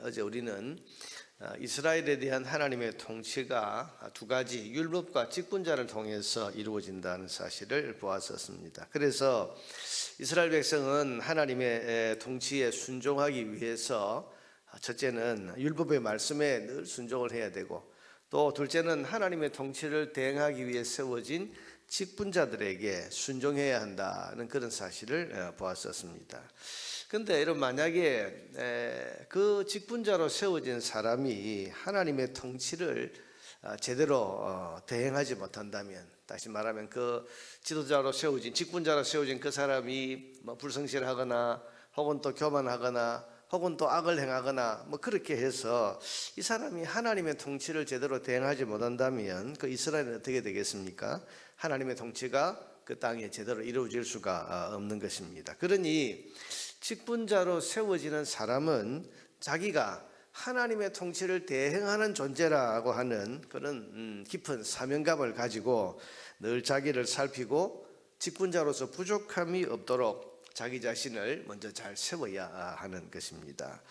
어제 우리는 이스라엘에 대한 하나님의 통치가 두 가지 율법과 직분자를 통해서 이루어진다는 사실을 보았었습니다. 그래서 이스라엘 백성은 하나님의 통치에 순종하기 위해서 첫째는 율법의 말씀에 늘 순종을 해야 되고, 또 둘째는 하나님의 통치를 대행하기 위해 세워진 직분자들에게 순종해야 한다는 그런 사실을 보았었습니다. 그런데 여러분, 만약에 그 직분자로 세워진 사람이 하나님의 통치를 제대로 대행하지 못한다면, 다시 말하면 그 지도자로 세워진, 직분자로 세워진 그 사람이 불성실하거나 혹은 또 교만하거나 혹은 또 악을 행하거나 그렇게 해서 이 사람이 하나님의 통치를 제대로 대행하지 못한다면 그 이스라엘은 어떻게 되겠습니까? 하나님의 통치가 그 땅에 제대로 이루어질 수가 없는 것입니다. 그러니 직분자로 세워지는 사람은 자기가 하나님의 통치를 대행하는 존재라고 하는 그런 깊은 사명감을 가지고 늘 자기를 살피고 직분자로서 부족함이 없도록 자기 자신을 먼저 잘 세워야 하는 것입니다.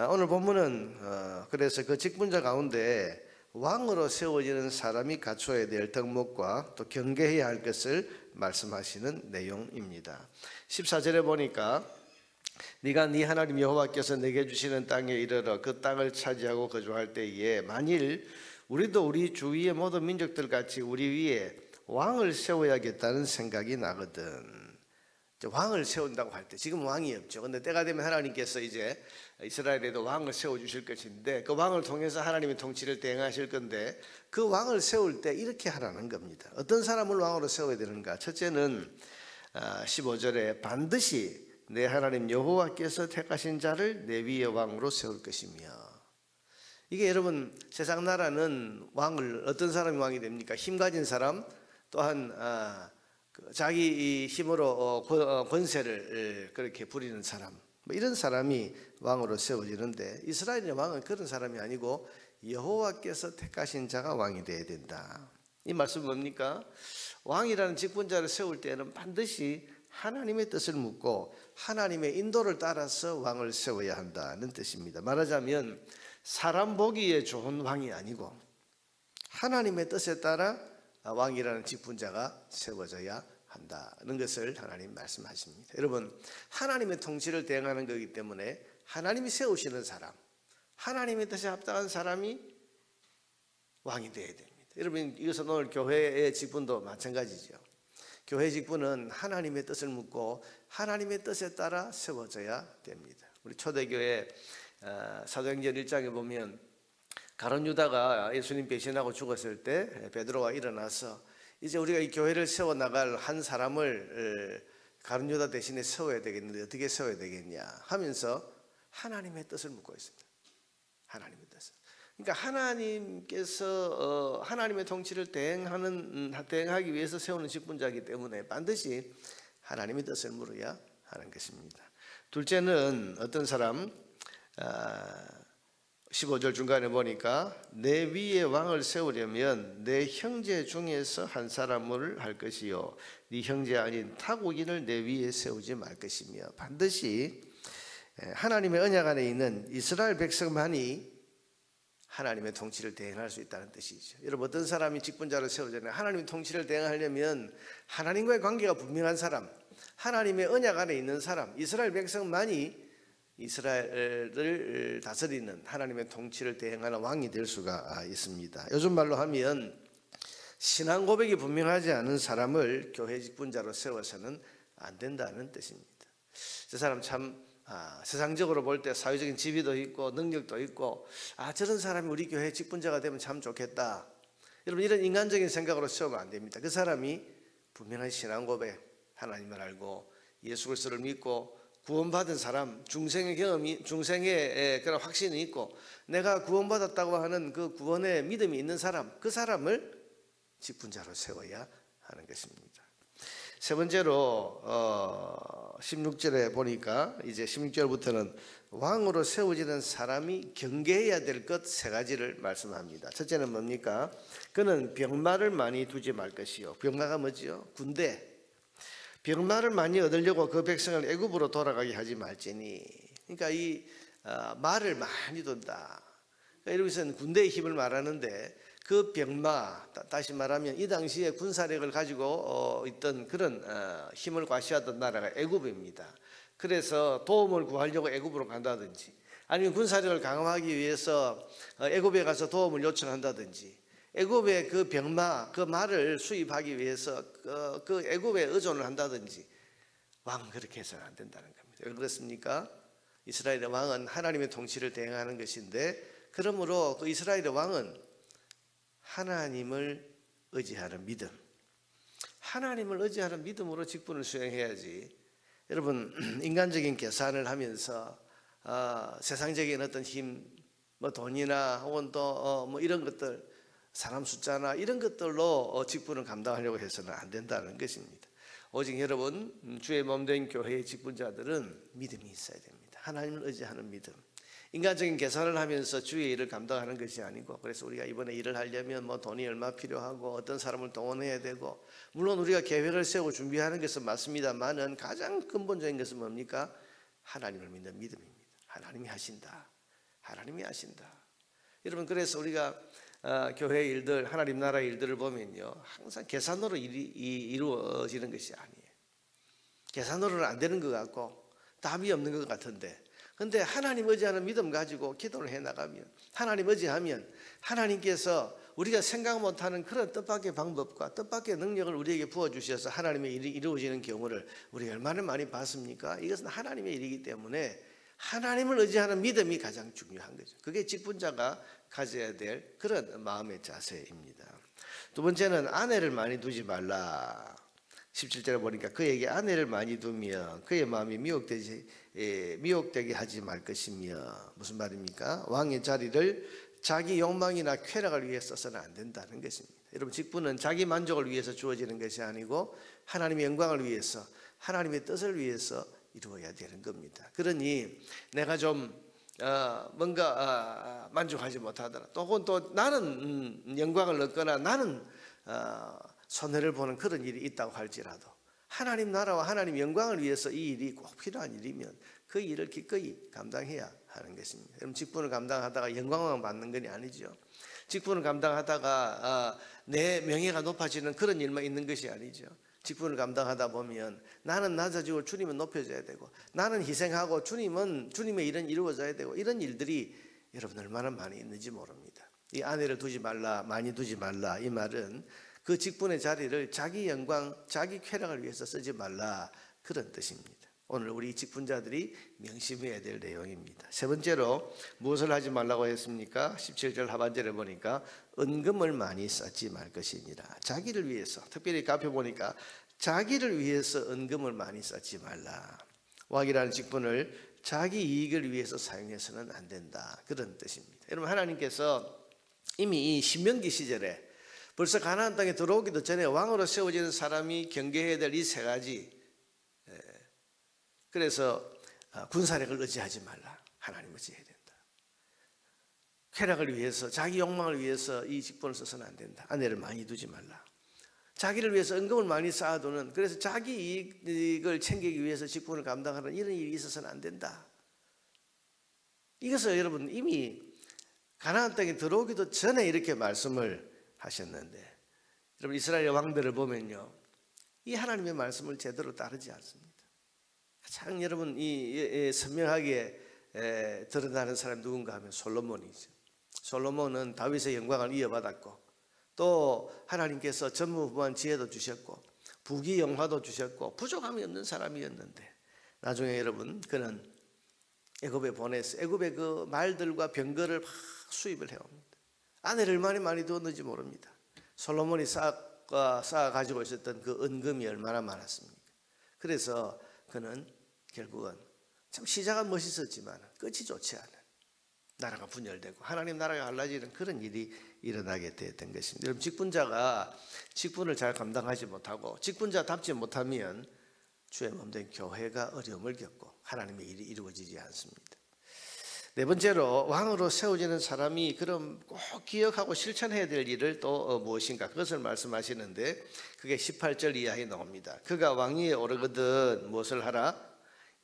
오늘 본문은 그래서 그 직분자 가운데 왕으로 세워지는 사람이 갖춰야 될 덕목과 또 경계해야 할 것을 말씀하시는 내용입니다. 14절에 보니까 네가 네 하나님 여호와께서 내게 주시는 땅에 이르러 그 땅을 차지하고 거주할 때에 만일 우리도 우리 주위의 모든 민족들 같이 우리 위에 왕을 세워야겠다는 생각이 나거든. 왕을 세운다고 할 때, 지금 왕이 없죠. 근데 때가 되면 하나님께서 이제 이스라엘에도 왕을 세워주실 것인데, 그 왕을 통해서 하나님의 통치를 대행하실 건데, 그 왕을 세울 때 이렇게 하라는 겁니다. 어떤 사람을 왕으로 세워야 되는가? 첫째는 15절에 반드시 내 하나님 여호와께서 택하신 자를 내 위에 왕으로 세울 것이며, 이게 여러분, 세상 나라는 왕을, 어떤 사람이 왕이 됩니까? 힘 가진 사람, 또한 자기 힘으로 권세를 그렇게 부리는 사람, 이런 사람이 왕으로 세워지는데, 이스라엘의 왕은 그런 사람이 아니고 여호와께서 택하신 자가 왕이 되어야 된다. 이 말씀은 뭡니까? 왕이라는 직분자를 세울 때는 반드시 하나님의 뜻을 묻고 하나님의 인도를 따라서 왕을 세워야 한다는 뜻입니다. 말하자면 사람 보기에 좋은 왕이 아니고 하나님의 뜻에 따라 왕이라는 직분자가 세워져야 한다는 것을 하나님 말씀하십니다. 여러분, 하나님의 통치를 대행하는 것이기 때문에 하나님이 세우시는 사람, 하나님의 뜻에 합당한 사람이 왕이 되어야 됩니다. 여러분, 이것은 오늘 교회의 직분도 마찬가지죠. 교회 직분은 하나님의 뜻을 묻고 하나님의 뜻에 따라 세워져야 됩니다. 우리 초대교회 사도행전 1장에 보면 가룟 유다가 예수님 배신하고 죽었을 때 베드로가 일어나서 이제 우리가 이 교회를 세워나갈 한 사람을 가룟 유다 대신에 세워야 되겠는데 어떻게 세워야 되겠냐 하면서 하나님의 뜻을 묻고 있습니다. 하나님의 뜻을. 그러니까 하나님께서 하나님의 통치를 대행하기 위해서 세우는 직분자이기 때문에 반드시 하나님의 뜻을 물어야 하는 것입니다. 둘째는 어떤 사람, 15절 중간에 보니까 내 위에 왕을 세우려면 내 형제 중에서 한 사람을 할 것이요 네 형제 아닌 타국인을 내 위에 세우지 말 것이며, 반드시 하나님의 언약 안에 있는 이스라엘 백성만이 하나님의 통치를 대행할 수 있다는 뜻이죠. 여러분, 어떤 사람이 직분자로 세워졌나요? 하나님의 통치를 대행하려면 하나님과의 관계가 분명한 사람, 하나님의 언약 안에 있는 사람, 이스라엘 백성만이 이스라엘을 다스리는 하나님의 통치를 대행하는 왕이 될 수가 있습니다. 요즘 말로 하면 신앙 고백이 분명하지 않은 사람을 교회 직분자로 세워서는 안 된다는 뜻입니다. 저 사람 참 세상적으로 볼 때 사회적인 지위도 있고 능력도 있고 저런 사람이 우리 교회 직분자가 되면 참 좋겠다. 여러분, 이런 인간적인 생각으로 세우면 안 됩니다. 그 사람이 분명한 신앙 고백, 하나님을 알고 예수 그리스도를 믿고 구원받은 사람, 중생의 경험이, 중생의 그런 확신이 있고 내가 구원받았다고 하는 그 구원의 믿음이 있는 사람, 그 사람을 직분자로 세워야 하는 것입니다. 세 번째로 16절에 보니까 이제 16절부터는 왕으로 세워지는 사람이 경계해야 될 것 세 가지를 말씀합니다. 첫째는 뭡니까? 그는 병마를 많이 두지 말 것이요. 병마가 뭐지요? 군대. 병마를 많이 얻으려고 그 백성을 애굽으로 돌아가게 하지 말지니. 그러니까 이 말을 많이 둔다. 그러니까 여기서는 군대의 힘을 말하는데 그 병마, 다시 말하면 이 당시에 군사력을 가지고 있던 그런 힘을 과시하던 나라가 애굽입니다. 그래서 도움을 구하려고 애굽으로 간다든지 아니면 군사력을 강화하기 위해서 애굽에 가서 도움을 요청한다든지 애굽의 그 병마, 그 말을 수입하기 위해서 그 애굽에 의존을 한다든지 왕은 그렇게 해서는 안 된다는 겁니다. 왜 그렇습니까? 이스라엘의 왕은 하나님의 통치를 대행하는 것인데 그러므로 그 이스라엘의 왕은 하나님을 의지하는 믿음, 하나님을 의지하는 믿음으로 직분을 수행해야지. 여러분 인간적인 계산을 하면서 세상적인 어떤 힘, 뭐 돈이나 혹은 또 뭐 이런 것들, 사람 숫자나 이런 것들로 직분을 감당하려고 해서는 안 된다는 것입니다. 오직 여러분 주의 몸된 교회의 직분자들은 믿음이 있어야 됩니다. 하나님을 의지하는 믿음. 인간적인 계산을 하면서 주의 일을 감당하는 것이 아니고, 그래서 우리가 이번에 일을 하려면 뭐 돈이 얼마 필요하고 어떤 사람을 동원해야 되고, 물론 우리가 계획을 세우고 준비하는 것은 맞습니다만은 가장 근본적인 것은 뭡니까? 하나님을 믿는 믿음입니다. 하나님이 하신다. 하나님이 하신다. 여러분 그래서 우리가 교회 일들, 하나님 나라 일들을 보면요, 항상 계산으로 일이 이루어지는 것이 아니에요. 계산으로는 안 되는 것 같고 답이 없는 것 같은데, 근데 하나님 의지하는 믿음 가지고 기도를 해나가면, 하나님 의지하면 하나님께서 우리가 생각 못하는 그런 뜻밖의 방법과 뜻밖의 능력을 우리에게 부어주셔서 하나님의 일이 이루어지는 경우를 우리가 얼마나 많이 봤습니까? 이것은 하나님의 일이기 때문에 하나님을 의지하는 믿음이 가장 중요한 거죠. 그게 직분자가 가져야 될 그런 마음의 자세입니다. 두 번째는 아내를 많이 두지 말라. 17절에 보니까 그에게 아내를 많이 두며 그의 마음이 미혹되게 하지 말 것이며, 무슨 말입니까? 왕의 자리를 자기 욕망이나 쾌락을 위해 써서는 안 된다는 것입니다. 여러분 직분은 자기 만족을 위해서 주어지는 것이 아니고 하나님의 영광을 위해서, 하나님의 뜻을 위해서 이루어야 되는 겁니다. 그러니 내가 좀 뭔가 만족하지 못하더라, 혹은 또 나는 영광을 얻거나 나는 손해를 보는 그런 일이 있다고 할지라도 하나님 나라와 하나님 영광을 위해서 이 일이 꼭 필요한 일이면 그 일을 기꺼이 감당해야 하는 것입니다. 여러분 직분을 감당하다가 영광만 받는 건 아니죠. 직분을 감당하다가 내 명예가 높아지는 그런 일만 있는 것이 아니죠. 직분을 감당하다 보면 나는 낮아지고 주님은 높여져야 되고, 나는 희생하고 주님은 주님의 일은 이루어져야 되고, 이런 일들이 여러분 얼마나 많이 있는지 모릅니다. 이 아내를 두지 말라, 많이 두지 말라, 이 말은 그 직분의 자리를 자기 영광, 자기 쾌락을 위해서 쓰지 말라, 그런 뜻입니다. 오늘 우리 직분자들이 명심해야 될 내용입니다. 세 번째로 무엇을 하지 말라고 했습니까? 17절 하반절에 보니까 은금을 많이 쌓지 말 것이니라. 자기를 위해서, 특별히 앞에 보니까 자기를 위해서 은금을 많이 쌓지 말라. 왕이라는 직분을 자기 이익을 위해서 사용해서는 안 된다, 그런 뜻입니다. 여러분 하나님께서 이미 이 신명기 시절에 벌써 가나안 땅에 들어오기도 전에 왕으로 세워지는 사람이 경계해야 될 이 세 가지, 그래서 군사력을 의지하지 말라, 하나님 의지해야 된다. 쾌락을 위해서, 자기 욕망을 위해서 이 직분을 써서는 안 된다. 아내를 많이 두지 말라. 자기를 위해서 은금을 많이 쌓아두는, 그래서 자기 이익을 챙기기 위해서 직분을 감당하는 이런 일이 있어서는 안 된다. 이것을 여러분 이미 가나안 땅에 들어오기도 전에 이렇게 말씀을 하셨는데, 여러분 이스라엘 왕들을 보면요, 이 하나님의 말씀을 제대로 따르지 않습니다. 가장 여러분 이 선명하게 드러나는 사람이 누군가 하면 솔로몬이죠. 솔로몬은 다윗의 영광을 이어받았고, 또 하나님께서 전무후무한 지혜도 주셨고 부귀영화도 주셨고 부족함이 없는 사람이었는데, 나중에 여러분 그는 애굽에 보내서 애굽의 그 말들과 병거를 막 수입을 해옵니다. 아내를 얼마나 많이 두었는지 모릅니다. 솔로몬이 쌓아 가지고 있었던 그 은금이 얼마나 많았습니까? 그래서 그는 결국은 참 시작은 멋있었지만 끝이 좋지 않은, 나라가 분열되고 하나님 나라가 갈라지는 그런 일이 일어나게 됐던 것입니다. 여러분 직분자가 직분을 잘 감당하지 못하고 직분자답지 못하면 주의 몸된 교회가 어려움을 겪고 하나님의 일이 이루어지지 않습니다. 네 번째로 왕으로 세워지는 사람이 그럼 꼭 기억하고 실천해야 될 일을 또 무엇인가, 그것을 말씀하시는데 그게 18절 이하에 나옵니다. 그가 왕위에 오르거든 무엇을 하라?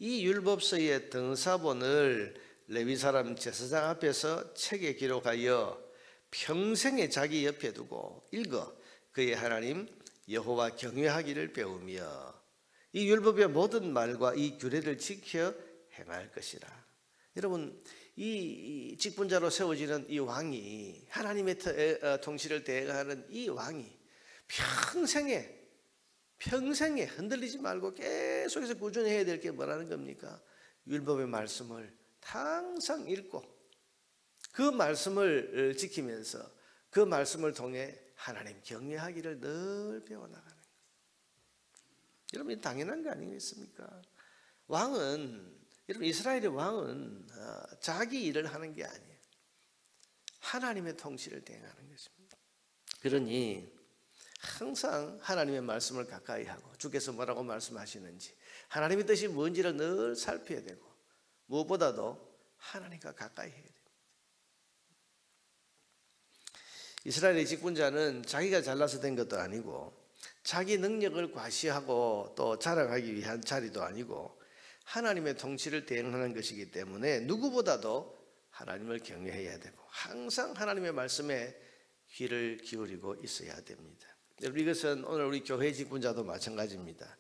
이 율법서의 등사본을 레위 사람 제사장 앞에서 책에 기록하여 평생에 자기 옆에 두고 읽어 그의 하나님 여호와 경외하기를 배우며 이 율법의 모든 말과 이 규례를 지켜 행할 것이라. 여러분, 이 직분자로 세워지는 이 왕이, 하나님의 통치를 대행하는 이 왕이 평생에 흔들리지 말고 계속해서 꾸준히 해야 될 게 뭐라는 겁니까? 율법의 말씀을 항상 읽고 그 말씀을 지키면서 그 말씀을 통해 하나님 경외하기를 늘 배워나가는 거예요. 여러분, 당연한 거 아니겠습니까? 여러분, 이스라엘의 왕은 자기 일을 하는 게 아니에요. 하나님의 통치를 대행하는 것입니다. 그러니 항상 하나님의 말씀을 가까이 하고 주께서 뭐라고 말씀하시는지 하나님의 뜻이 뭔지를 늘 살펴야 되고 무엇보다도 하나님과 가까이 해야 됩니다. 이스라엘의 직분자는 자기가 잘나서 된 것도 아니고 자기 능력을 과시하고 또 자랑하기 위한 자리도 아니고 하나님의 통치를 대행하는 것이기 때문에 누구보다도 하나님을 경외해야 되고 항상 하나님의 말씀에 귀를 기울이고 있어야 됩니다. 여러분, 이것은 오늘 우리 교회 직분자도 마찬가지입니다.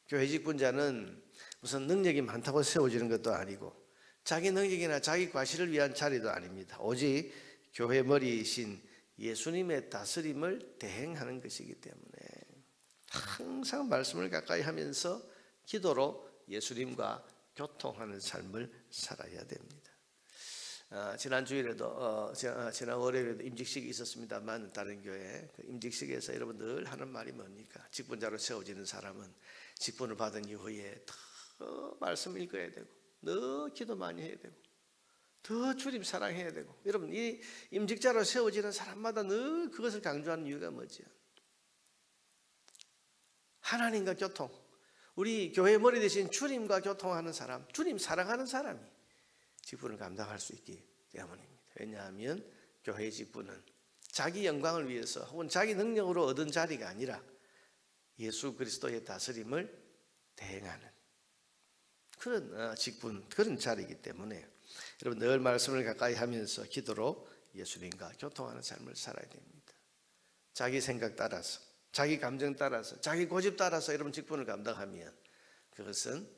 교회 직분자는 무슨 능력이 많다고 세워지는 것도 아니고 자기 능력이나 자기 과시를 위한 자리도 아닙니다. 오직 교회 머리이신 예수님의 다스림을 대행하는 것이기 때문에 항상 말씀을 가까이 하면서 기도로 예수님과 교통하는 삶을 살아야 됩니다. 지난 주일에도 지난 월요일에도 임직식이 있었습니다만 다른 교회 그 임직식에서 여러분들 하는 말이 뭡니까? 직분자로 세워지는 사람은 직분을 받은 이후에 더 말씀 읽어야 되고 더 기도 많이 해야 되고 더 주님 사랑해야 되고. 여러분, 이 임직자로 세워지는 사람마다 늘 그것을 강조하는 이유가 뭐죠? 하나님과 교통, 우리 교회 머리 대신 주님과 교통하는 사람, 주님 사랑하는 사람이 직분을 감당할 수 있기 때문입니다. 왜냐하면 교회의 직분은 자기 영광을 위해서 혹은 자기 능력으로 얻은 자리가 아니라 예수 그리스도의 다스림을 대행하는 그런 직분, 그런 자리이기 때문에 여러분 늘 말씀을 가까이 하면서 기도로 예수님과 교통하는 삶을 살아야 됩니다. 자기 생각 따라서, 자기 감정 따라서, 자기 고집 따라서 여러분 직분을 감당하면 그것은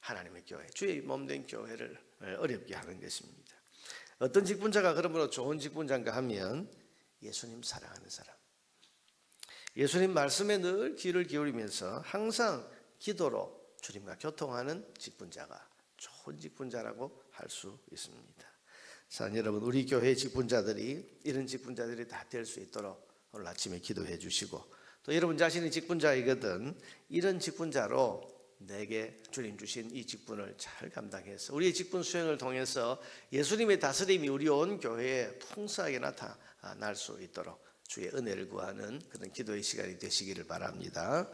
하나님의 교회, 주의 몸된 교회를 어렵게 하는 것입니다. 어떤 직분자가 그러므로 좋은 직분자인가 하면 예수님 사랑하는 사람, 예수님 말씀에 늘 귀를 기울이면서 항상 기도로 주님과 교통하는 직분자가 좋은 직분자라고 할 수 있습니다. 사랑하는 여러분, 우리 교회 직분자들이 이런 직분자들이 다 될 수 있도록 오늘 아침에 기도해 주시고 또 여러분 자신이 직분자이거든 이런 직분자로 내게 주님 주신 이 직분을 잘 감당해서 우리의 직분 수행을 통해서 예수님의 다스림이 우리 온 교회에 풍성하게 나타날 수 있도록 주의 은혜를 구하는 그런 기도의 시간이 되시기를 바랍니다.